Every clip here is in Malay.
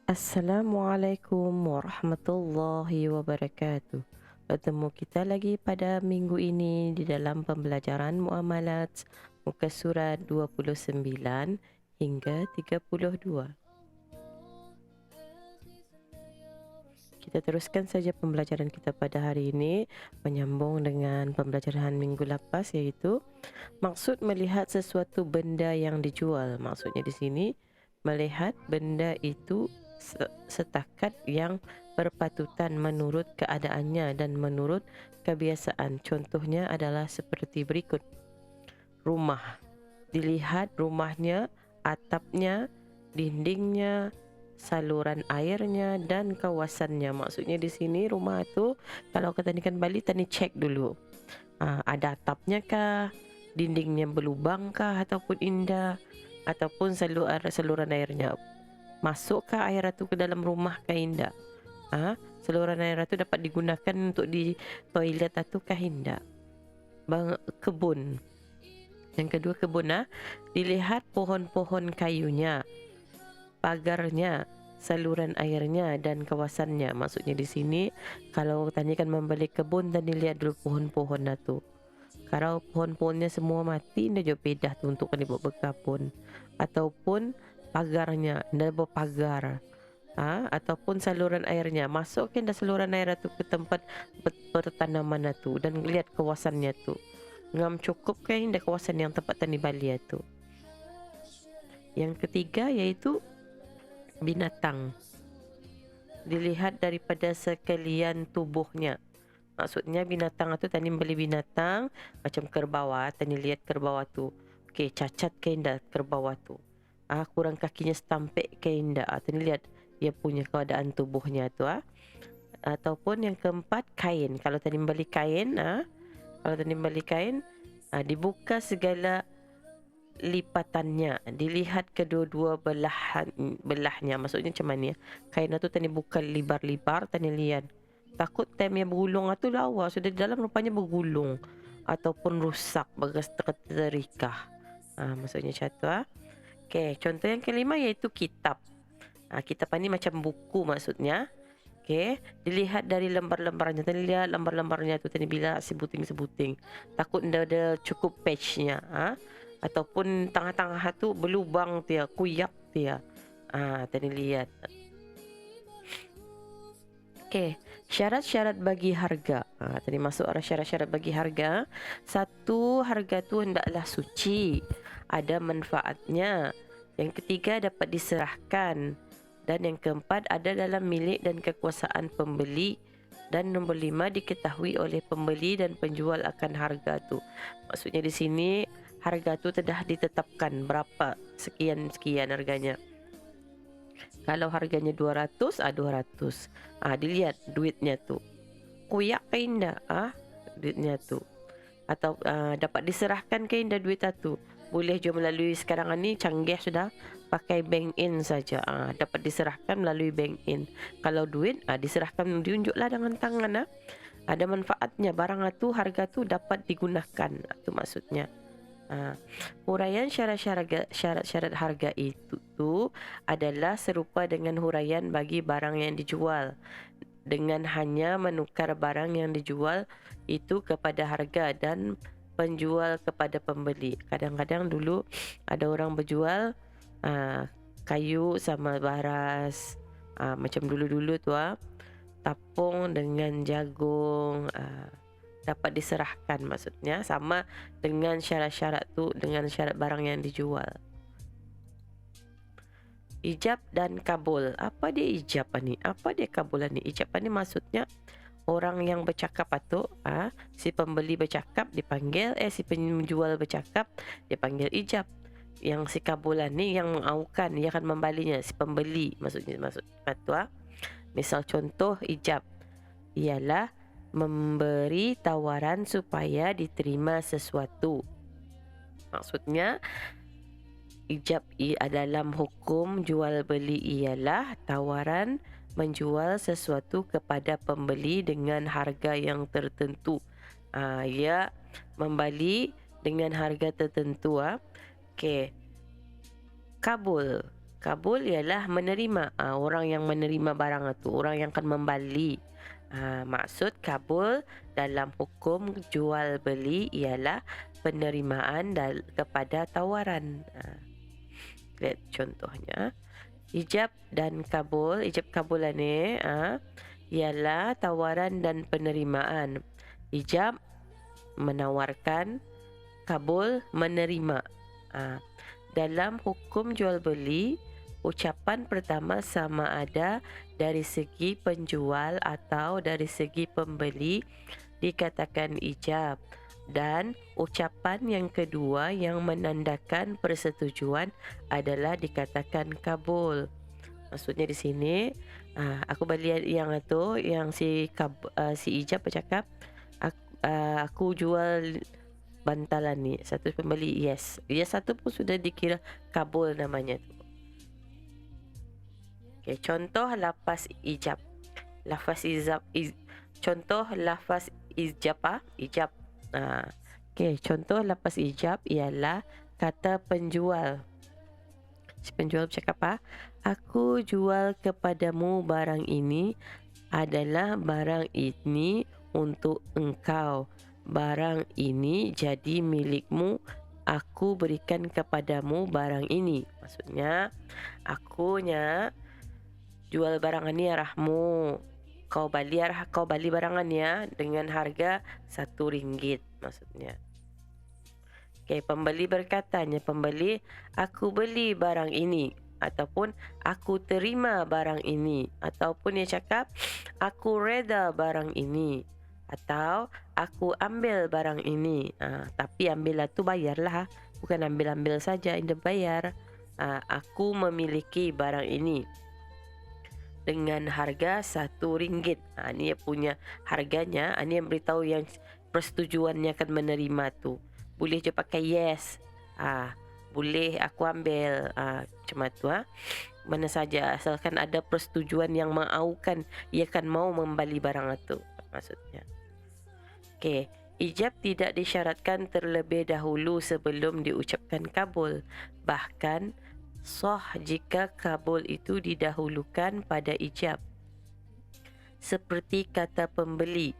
Assalamualaikum warahmatullahi wabarakatuh. Bertemu kita lagi pada minggu ini di dalam pembelajaran muamalat muka surat 29 hingga 32. Kita teruskan saja pembelajaran kita pada hari ini menyambung dengan pembelajaran minggu lepas, iaitu maksud melihat sesuatu benda yang dijual. Maksudnya di sini melihat benda itu setakat yang berpatutan menurut keadaannya dan menurut kebiasaan. Contohnya adalah seperti berikut. Rumah. Dilihat rumahnya, atapnya, dindingnya, saluran airnya dan kawasannya. Maksudnya di sini rumah tu, kalau kata ni kan Bali, tani cek dulu. Ada atapnya kah? Dindingnya berlubang kah ataupun indah? Ataupun saluran airnya masukkah air itu ke dalam rumah kah indah? Saluran air itu dapat digunakan untuk di toilet atau kah indah? Kebun. Yang kedua, kebun. Dilihat pohon-pohon kayunya, pagarnya, saluran airnya dan kawasannya. Maksudnya di sini kalau tanyakan membeli kebun, dan dilihat dulu pohon-pohon itu. Kalau pohon-pohonnya semua mati, ndak jauh pedah tu untuk dibuat berkebun. Ataupun pagarnya, ndak buat pagar. Ataupun saluran airnya, masukin dah saluran air itu ke tempat pertanaman itu dan lihat kawasannya tu. Ngam cukup kan indah kawasan yang tempat tani Bali itu. Yang ketiga yaitu binatang. Dilihat daripada sekalian tubuhnya. Maksudnya binatang itu tani beli binatang macam kerbau, tani lihat kerbau tu. Okey, cacat ke indah kerbau tu. Kurang kakinya setampik ke indah. Tani lihat dia punya keadaan tubuhnya tu. Ataupun yang keempat, kain. Kalau tani beli kain, dibuka segala lipatannya, dilihat kedua-dua belahnya. Maksudnya macam mana ya? Kain tu tani buka libar-libar, tani lihat. Takut time yang bergulung tu lawa sudah di dalam rupanya bergulung ataupun rusak bagas terikah. Maksudnya macam tu. Okey, contoh yang kelima iaitu kitab. Kitab ni macam buku maksudnya. Okey, dilihat dari lembar-lembarnya. Tadi lihat lembar-lembarnya tu, tadi bila sebuting-sebuting. Takut ada cukup page-nya. Ataupun tengah-tengah tu berlubang dia, kuyak dia. Tadi lihat. Okey, syarat-syarat bagi harga. Tadi masuk syarat-syarat bagi harga. Satu, harga tu hendaklah suci, ada manfaatnya. Yang ketiga, dapat diserahkan. Dan yang keempat, ada dalam milik dan kekuasaan pembeli. Dan nombor 5, diketahui oleh pembeli dan penjual akan harga tu. Maksudnya di sini harga tu telah ditetapkan berapa sekian harganya. Kalau harganya 200, 200. Dilihat duitnya tu. Kuyak ke indah duitnya tu. Atau dapat diserahkan ke indah duit tu. Boleh jual melalui sekarang ni canggih sudah, pakai bank in saja. Dapat diserahkan melalui bank in. Kalau duit diserahkan, diunjuklah dengan tangan. Ada manfaatnya barang tu, harga tu dapat digunakan. Itu maksudnya. Huraian syarat-syarat harga itu adalah serupa dengan huraian bagi barang yang dijual, dengan hanya menukar barang yang dijual itu kepada harga dan penjual kepada pembeli. Kadang-kadang dulu ada orang berjual kayu sama baras, macam dulu-dulu tu tapung dengan jagung, dapat diserahkan. Maksudnya sama dengan syarat-syarat tu, dengan syarat barang yang dijual. Ijab dan kabul. Apa dia ijab ni? Apa dia kabul ni? Ijab ni maksudnya orang yang bercakap tu, si pembeli bercakap dipanggil, si penjual bercakap dipanggil ijab. Yang si kabulan ni yang mengaukan, dia akan membalinya, si pembeli maksudnya. Maksud tu misal contoh ijab ialah memberi tawaran supaya diterima sesuatu. Maksudnya ijab dalam hukum jual beli ialah tawaran menjual sesuatu kepada pembeli dengan harga yang tertentu. Ia membeli dengan harga tertentu. Okey. Kabul. Kabul ialah menerima, orang yang menerima barang itu, orang yang akan membeli. Maksud kabul dalam hukum jual beli ialah penerimaan kepada tawaran. Lihat contohnya. Ijab dan kabul, ijab kabulan ni ialah tawaran dan penerimaan. Ijab menawarkan, kabul menerima. Dalam hukum jual beli, ucapan pertama sama ada dari segi penjual atau dari segi pembeli dikatakan ijab, dan ucapan yang kedua yang menandakan persetujuan adalah dikatakan kabul. Maksudnya di sini aku balik yang itu, yang si ijab bercakap, aku jual bantalan ni, satu pembeli yes, satu pun sudah dikira kabul namanya tu. Okay, contoh lafaz ijab. Contoh lafaz ijab. Okay, contoh lafaz ijab ialah kata penjual. Si penjual bercakap aku jual kepadamu barang ini adalah barang ini untuk engkau. Barang ini jadi milikmu, aku berikan kepadamu barang ini. Maksudnya, akunya jual barang ini arahmu. Kau beli barangannya dengan harga RM1. Maksudnya. Okay, pembeli berkatanya, pembeli, aku beli barang ini. Ataupun, aku terima barang ini. Ataupun dia cakap, aku reda barang ini. Atau aku ambil barang ini, tapi ambillah tu bayarlah, bukan ambil saja, anda bayar. Aku memiliki barang ini dengan harga RM1. Ni punya harganya. Ni yang beritahu yang persetujuannya akan menerima tu. Boleh je pakai yes, boleh aku ambil, macam tu. Mana saja asalkan ada persetujuan yang mengaukan ia akan mau membeli barang itu, maksudnya. Okey, ijab tidak disyaratkan terlebih dahulu sebelum diucapkan kabul. Bahkan sah jika kabul itu didahulukan pada ijab. Seperti kata pembeli,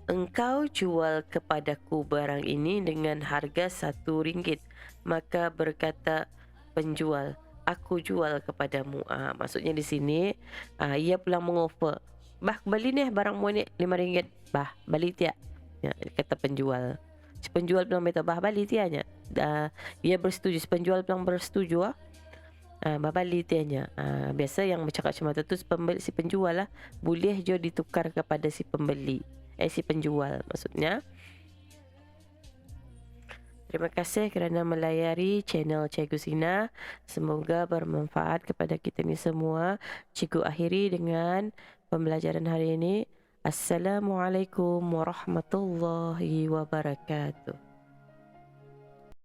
engkau jual kepadaku barang ini dengan harga RM1. Maka berkata penjual, aku jual kepadamu. Maksudnya di sini ia pula mengofer, bah beli ni barang mu ni RM5. Bah beli tiap. Ya, kata penjual. Si penjual bilang betul, bah bali tianya. Dia bersetuju, si penjual bilang bersetuju. Bah bali tianya. Biasa yang bercakap macam tu si penjual lah, boleh je ditukar kepada si pembeli. Si penjual maksudnya. Terima kasih kerana melayari channel Cikgu Zina. Semoga bermanfaat kepada kita ni semua. Cikgu akhiri dengan pembelajaran hari ini. Assalamualaikum warahmatullahi wabarakatuh.